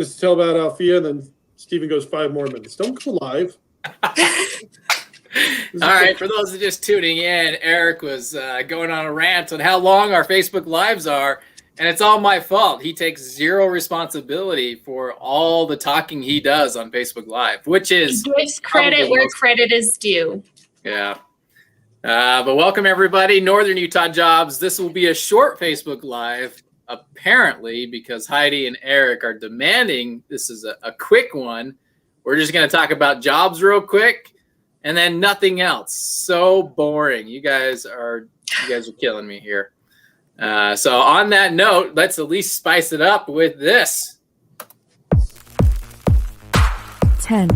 Just tell about Althea, and then Stephen goes 5 more minutes. Don't go live. All right, for those that are just tuning in, Eric was going on a rant on how long our Facebook Lives are, and it's all my fault. He takes zero responsibility for all the talking he does on Facebook Live, which is... He gives credit where credit is due. Yeah. But welcome, everybody. Northern Utah Jobs. This will be a short Facebook Live, apparently, because Heidi and Eric are demanding this is a quick one. We're just going to talk about jobs real quick and then nothing else. So boring. You guys are killing me here. So on that note, let's at least spice it up with this. 10,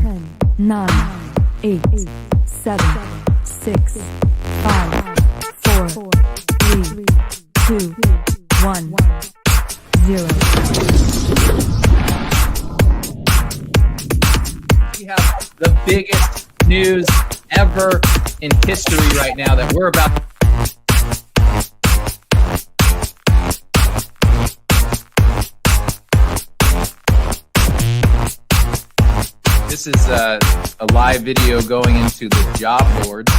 9, 8, 7, 6, 5, 4, 3, 2, 1, 0. We have the biggest news ever in history right now that we're about. This is a live video going into the job board.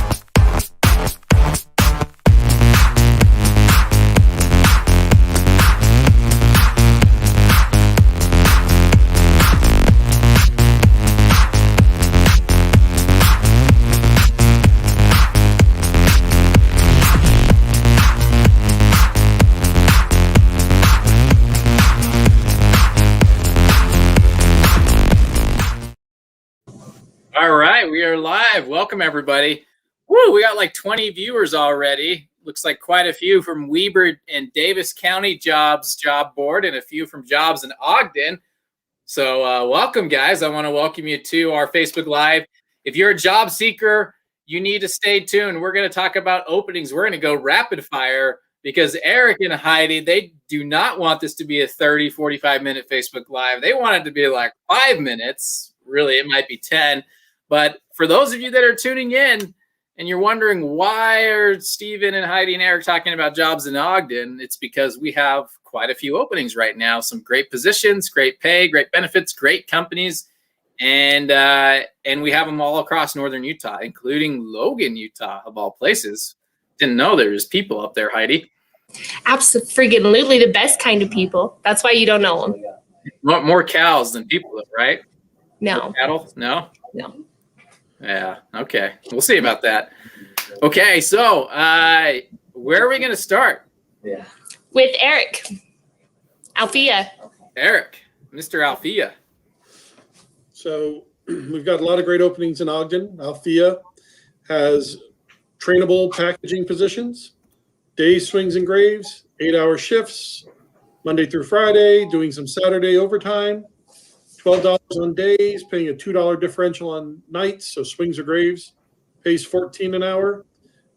All right, we are live. Welcome, everybody. Woo, we got like 20 viewers already. Looks like quite a few from Weber and Davis County Jobs job board and a few from Jobs in Ogden. So welcome, guys. I want to welcome you to our Facebook Live. If you're a job seeker, you need to stay tuned. We're going to talk about openings. We're going to go rapid fire because Eric and Heidi, they do not want this to be a 30, 45-minute Facebook Live. They want it to be like 5 minutes. Really, it might be 10. But for those of you that are tuning in and you're wondering why are Stephen and Heidi and Eric talking about jobs in Ogden, it's because we have quite a few openings right now. Some great positions, great pay, great benefits, great companies, and we have them all across Northern Utah, including Logan, Utah, of all places. Didn't know there was people up there, Heidi. Absolutely, the best kind of people. That's why you don't know them. More cows than people, right? No. More cattle? No? No. Yeah, okay. We'll see about that. Okay, so where are we going to start? Yeah. With Eric. Althea. Eric, Mr. Althea. So we've got a lot of great openings in Ogden. Althea has trainable packaging positions, days, swings, and graves, 8-hour shifts, Monday through Friday, doing some Saturday overtime. $12 on days, paying a $2 differential on nights, so swings or graves, pays $14 an hour.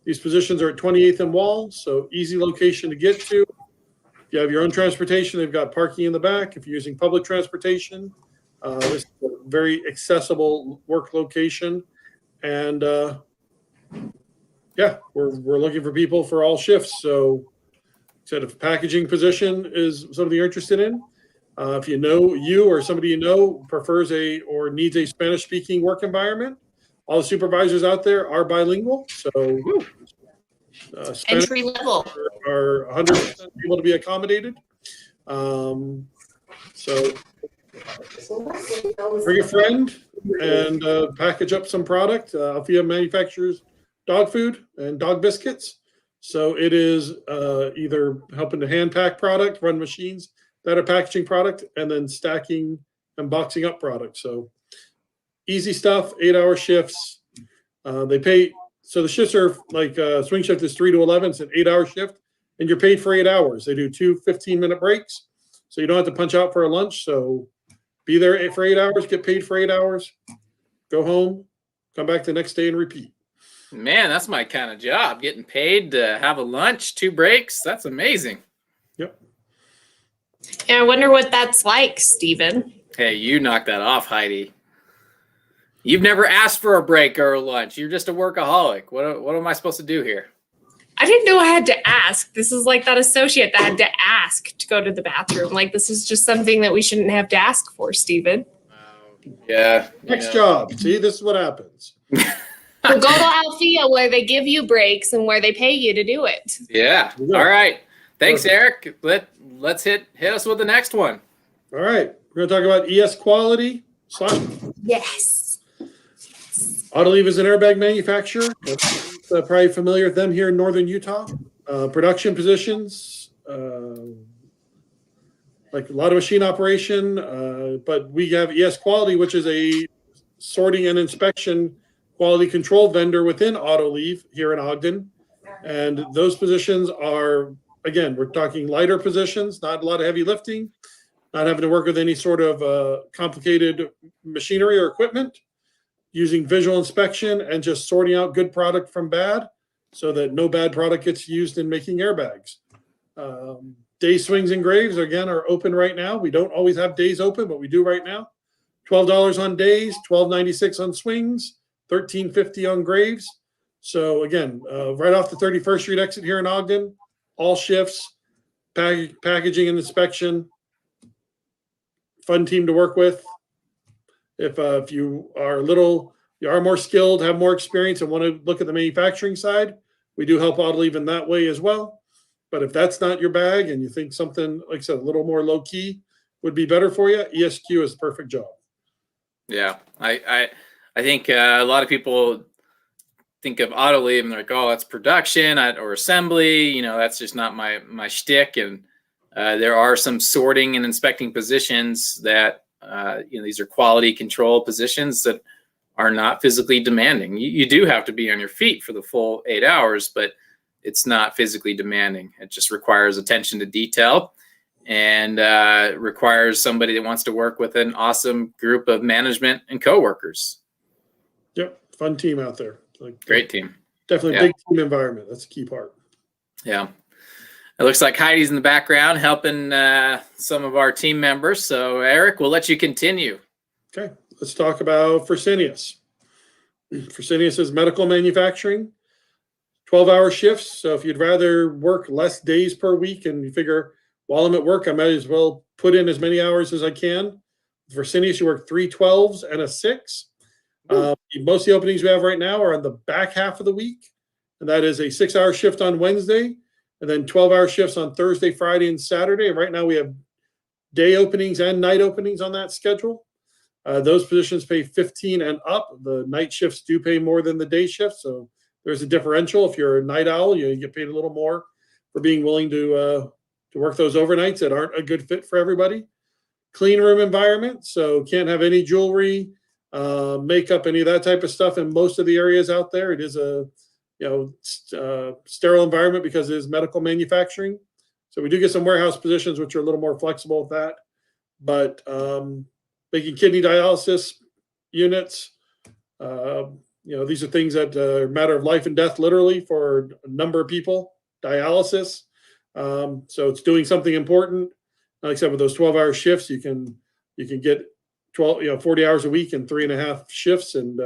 These positions are at 28th and Wall, so easy location to get to. If you have your own transportation, they've got parking in the back. If you're using public transportation, this is a very accessible work location. And yeah, we're looking for people for all shifts. So said if packaging position is something you're interested in, if you or somebody you know prefers or needs a Spanish-speaking work environment, all the supervisors out there are bilingual. So entry level are 100% able to be accommodated. So bring a friend and package up some product. Althea manufactures dog food and dog biscuits. So it is either helping to hand pack product, run machines that are packaging product, and then stacking and boxing up product. So easy stuff, 8-hour shifts. They pay, so the shifts are like swing shift is 3 to 11. It's an 8-hour shift, and you're paid for 8 hours. They do 2 15-minute breaks, so you don't have to punch out for a lunch. So be there for 8 hours, get paid for 8 hours, go home, come back the next day and repeat. Man, that's my kind of job, getting paid to have a lunch, 2 breaks. That's amazing. Yep. And I wonder what that's like, Stephen. Hey, you knock that off, Heidi. You've never asked for a break or a lunch. You're just a workaholic. What am I supposed to do here? I didn't know I had to ask. This is like that associate that had to ask to go to the bathroom. Like, this is just something that we shouldn't have to ask for, Stephen. Yeah. Next job. See, this is what happens. Well, go to Althea where they give you breaks and where they pay you to do it. Yeah. All right. Thanks, Eric. Let's hit us with the next one. All right. We're going to talk about ES quality. Yes. Autoliv is an airbag manufacturer. Probably familiar with them here in northern Utah. Production positions, like a lot of machine operation, but we have ES Quality, which is a sorting and inspection quality control vendor within Autoliv here in Ogden. And those positions are, again, we're talking lighter positions, not a lot of heavy lifting, not having to work with any sort of complicated machinery or equipment, using visual inspection and just sorting out good product from bad so that no bad product gets used in making airbags. Day swings and graves, again, are open right now. We don't always have days open, but we do right now. $12 on days, $12.96 on swings, $13.50 on graves. So again, right off the 31st Street exit here in Ogden, all shifts, packaging and inspection, fun team to work with. If you are more skilled, have more experience, and want to look at the manufacturing side, we do help Autoliv in that way as well. But if that's not your bag and you think something, like I said, a little more low key would be better for you, ESQ is the perfect job. Yeah, I think a lot of people think of Autoliv and they're like, oh, that's production or assembly. That's just not my shtick. And there are some sorting and inspecting positions that these are quality control positions that are not physically demanding. You do have to be on your feet for the full 8 hours, but it's not physically demanding. It just requires attention to detail and requires somebody that wants to work with an awesome group of management and coworkers. Yep, fun team out there. Great team. Definitely big team environment. That's the key part. Yeah. It looks like Heidi's in the background helping some of our team members. So, Eric, we'll let you continue. Okay, let's talk about Fresenius. Fresenius is medical manufacturing, 12-hour shifts. So if you'd rather work less days per week and you figure, while I'm at work, I might as well put in as many hours as I can. For Fresenius, you work 3 12s and a 6. Most of the openings we have right now are on the back half of the week, and that is a 6-hour shift on Wednesday, and then 12-hour shifts on Thursday, Friday, and Saturday. And right now we have day openings and night openings on that schedule. Those positions pay 15 and up. The night shifts do pay more than the day shifts, so there's a differential. If you're a night owl, you get paid a little more for being willing to work those overnights that aren't a good fit for everybody. Clean room environment, so can't have any jewelry, makeup, any of that type of stuff in most of the areas out there. It is a sterile environment because it is medical manufacturing. So we do get some warehouse positions which are a little more flexible with that. But making kidney dialysis units, these are things that are a matter of life and death, literally, for a number of people. Dialysis. So it's doing something important. Like I said, with those 12-hour shifts, you can get 40 hours a week and 3.5 shifts, and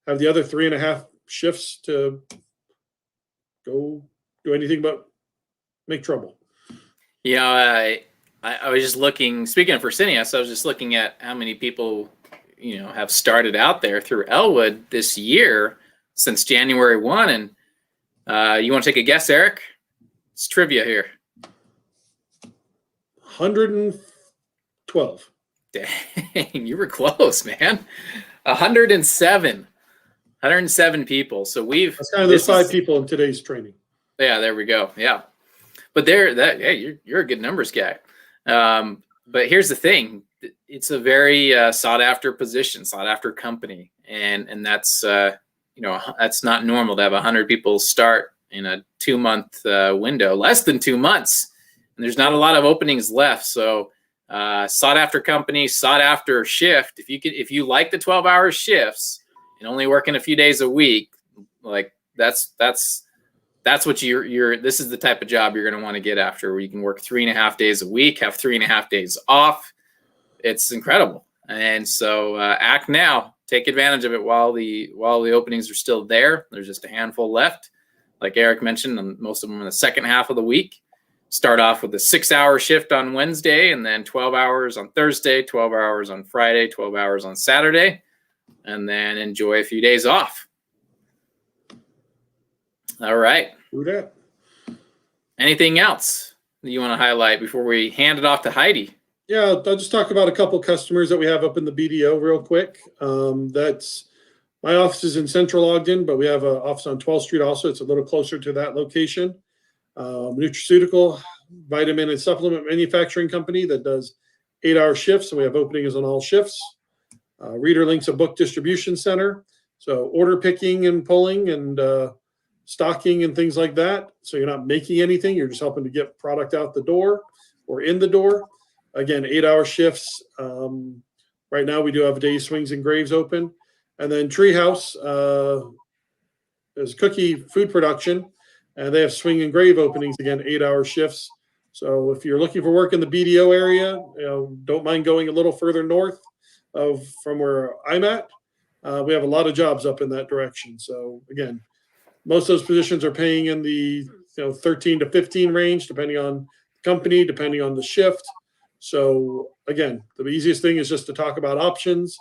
have the other 3.5 shifts to go do anything but make trouble. I was just looking, speaking of Fresenius, I was just looking at how many people, have started out there through Elwood this year since January 1. And you want to take a guess, Eric? It's trivia here. 112. Dang, you were close, man. 107 people. So that's kind of those 5 people in today's training. Yeah, there we go. Yeah. But you're a good numbers guy. But here's the thing. It's a very sought after position, sought after company. And that's, that's not normal to have 100 people start in a 2-month window, less than 2 months. And there's not a lot of openings left. So sought after company, sought after shift. If you like the 12-hour shifts and only working a few days a week, like that's what this is the type of job you're going to want to get after, where you can work 3.5 days a week, have 3.5 days off. It's incredible. And so act now, take advantage of it while the openings are still there. There's just a handful left. like Eric mentioned, most of them in the second half of the week. Start off with a 6-hour shift on Wednesday, and then 12 hours on Thursday, 12 hours on Friday, 12 hours on Saturday, and then enjoy a few days off. All right. Do that. Anything else that you want to highlight before we hand it off to Heidi? Yeah, I'll just talk about a couple customers that we have up in the BDO real quick. That's my office is in Central Ogden, but we have an office on 12th Street also. It's a little closer to that location. Nutraceutical, vitamin and supplement manufacturing company that does 8-hour shifts, and we have openings on all shifts. Reader Links, a book distribution center, so order picking and pulling and stocking and things like that. So you're not making anything, you're just helping to get product out the door or in the door. Again, 8-hour shifts. Right now we do have day swings and graves open. And then Treehouse is cookie food production, and they have swing and grave openings, again, 8-hour shifts. So if you're looking for work in the BDO area, don't mind going a little further north from where I'm at. We have a lot of jobs up in that direction. So again, most of those positions are paying in the 13 to 15 range, depending on the company, depending on the shift. So again, the easiest thing is just to talk about options,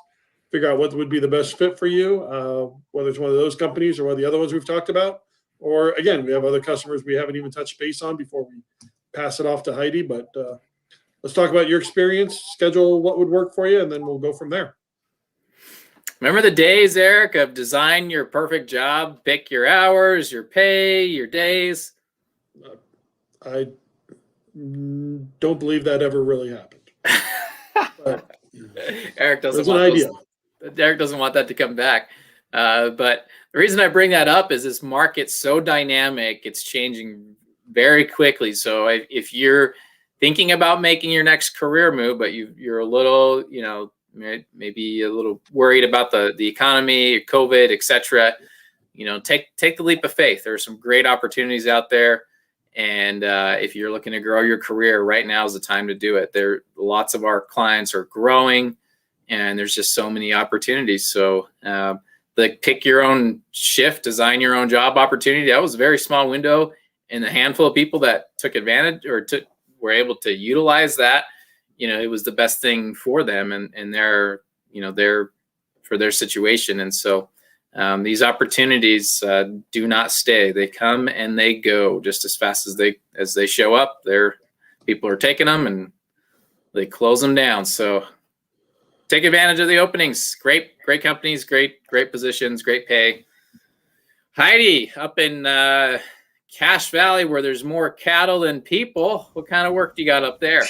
figure out what would be the best fit for you, whether it's one of those companies or one of the other ones we've talked about. Or again, we have other customers we haven't even touched base on before we pass it off to Heidi. But let's talk about your experience, schedule what would work for you, and then we'll go from there. Remember the days, Eric, of design your perfect job, pick your hours, your pay, your days? I don't believe that ever really happened. But, Eric doesn't there's an want idea. Eric doesn't want that to come back. But the reason I bring that up is this market's so dynamic, it's changing very quickly. So if you're thinking about making your next career move, but you're a little, maybe a little worried about the economy, COVID, etc., take the leap of faith. There are some great opportunities out there. And if you're looking to grow your career, right now is the time to do it. Lots of our clients are growing, and there's just so many opportunities. So pick your own shift, design your own job opportunity. That was a very small window, and the handful of people that took advantage or were able to utilize that, it was the best thing for them and their for their situation. And so these opportunities do not stay. They come and they go just as fast as they show up. People are taking them and they close them down. So take advantage of the openings. Great companies, great positions, great pay. Heidi, up in Cache Valley, where there's more cattle than people, what kind of work do you got up there?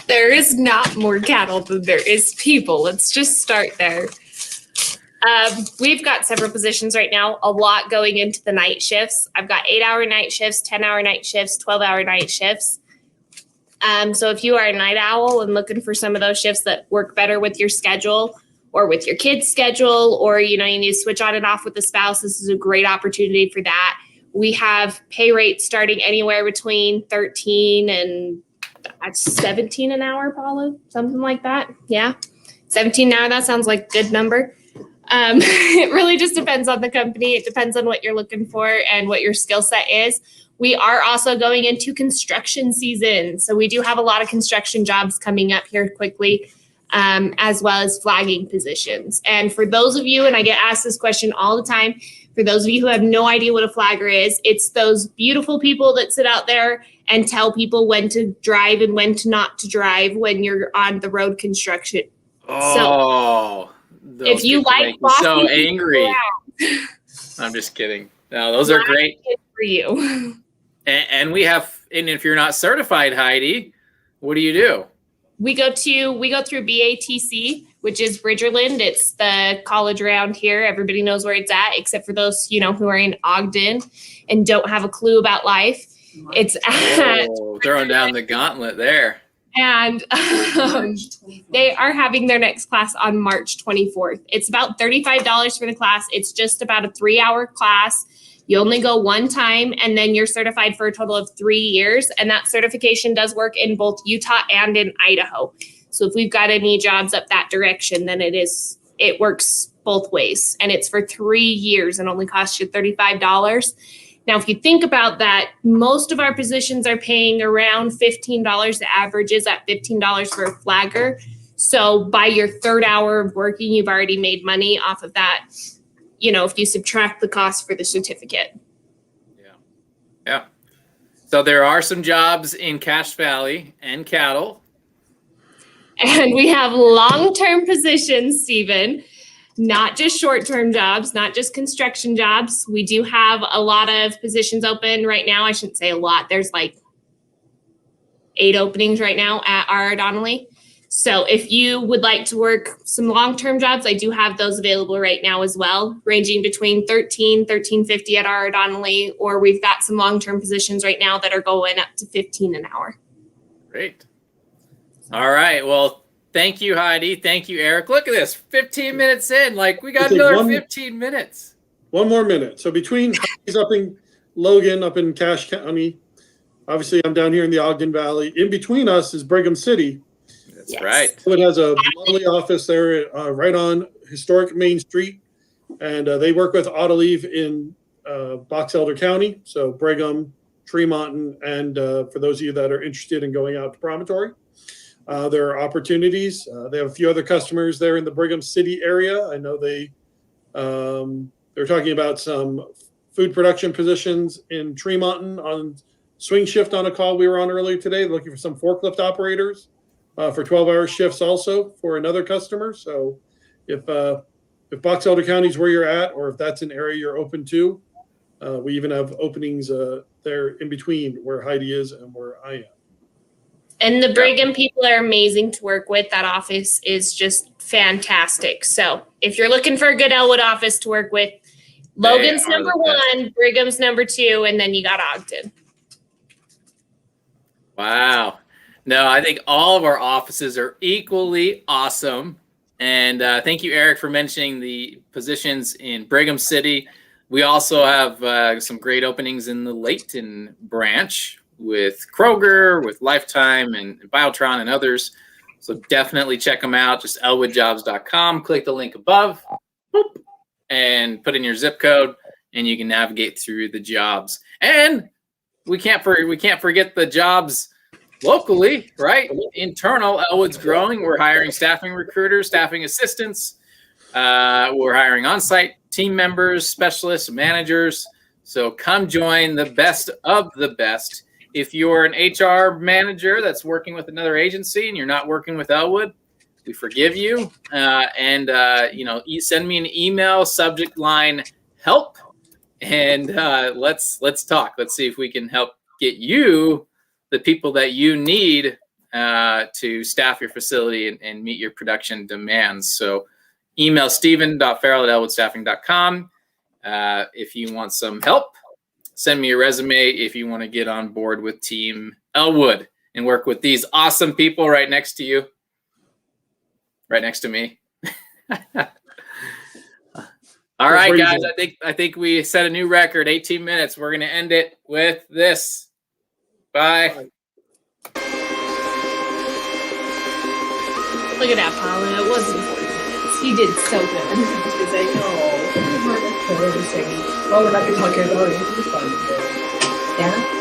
There is not more cattle than there is people. Let's just start there. We've got several positions right now, a lot going into the night shifts. I've got 8-hour night shifts, 10-hour night shifts, 12-hour night shifts. So if you are a night owl and looking for some of those shifts that work better with your schedule or with your kids' schedule, or, you need to switch on and off with the spouse, this is a great opportunity for that. We have pay rates starting anywhere between 13 and 17 an hour, Paula, something like that. Yeah. 17 an hour. That sounds like a good number. It really just depends on the company. It depends on what you're looking for and what your skill set is. We are also going into construction season. So we do have a lot of construction jobs coming up here quickly, as well as flagging positions. And for those of you, and I get asked this question all the time, for those of you who have no idea what a flagger is, it's those beautiful people that sit out there and tell people when to drive and when to not to drive when you're on the road construction. Oh, so if you like so angry. I'm just kidding. No, those are great for you. And we have, and if you're not certified, Heidi, what do you do? We go through BATC, which is Bridgerland. It's the college around here. Everybody knows where it's at, except for those, who are in Ogden and don't have a clue about life. It's throwing down the gauntlet there. And they are having their next class on March 24th. It's about $35 for the class. It's just about a 3-hour class. You only go one time, and then you're certified for a total of 3 years. And that certification does work in both Utah and in Idaho. So if we've got any jobs up that direction, then it works both ways. And it's for 3 years and only costs you $35. Now, if you think about that, most of our positions are paying around $15. The average is at $15 for a flagger. So by your third hour of working, you've already made money off of that, you know, if you subtract the cost for the certificate. Yeah. So there are some jobs in Cache Valley and cattle. And we have long-term positions, Stephen, not just short-term jobs, not just construction jobs. We do have a lot of positions open right now. I shouldn't say a lot. There's like 8 openings right now at our Donnelly. So if you would like to work some long-term jobs, I do have those available right now as well, ranging between $13.50 at our Donnelly, or we've got some long-term positions right now that are going up to $15 an hour. Great. All right. Well, thank you, Heidi. Thank you, Eric. Look at this, 15 minutes in. Like, we got another 15 minutes. One more minute. So between Heidi's up in Logan, up in Cache County, obviously I'm down here in the Ogden Valley. In between us is Brigham City. That's right. So it has a lovely office there right on historic Main Street. And they work with Autoliv in Box Elder County. So Brigham, Tremont, and for those of you that are interested in going out to Promontory, there are opportunities. They have a few other customers there in the Brigham City area. I know they're talking about some food production positions in Tremont on swing shift on a call we were on earlier today, looking for some forklift operators for 12-hour shifts also for another customer. So if Box Elder County is where you're at, or if that's an area you're open to, we even have openings there in between where Heidi is and where I am. And the Brigham people are amazing to work with. That office is just fantastic. So if you're looking for a good Elwood office to work with, Logan's number 1, Brigham's number 2, and then you got Ogden. Wow. No, I think all of our offices are equally awesome. And thank you, Eric, for mentioning the positions in Brigham City. We also have some great openings in the Layton branch with Kroger, with Lifetime, and Biotron, and others. So definitely check them out. Just elwoodjobs.com. Click the link above, boop, and put in your zip code, and you can navigate through the jobs. And we can't forget the jobs locally, right? Internal, Elwood's growing. We're hiring staffing recruiters, staffing assistants. We're hiring on-site team members, specialists, managers. So come join the best of the best. If you're an HR manager that's working with another agency and you're not working with Elwood, we forgive you. Send me an email, subject line help, and let's talk. Let's see if we can help get you the people that you need to staff your facility and meet your production demands. So email steven.farrell@elwoodstaffing.com if you want some help. Send me a resume if you want to get on board with Team Elwood and work with these awesome people right next to you, right next to me. All right, guys, I think we set a new record, 18 minutes. We're going to end it with this. Bye. Look at that, Paula. It wasn't 40 minutes. He did so good. He's like, oh, we're not talking about it. It's fun. Yeah?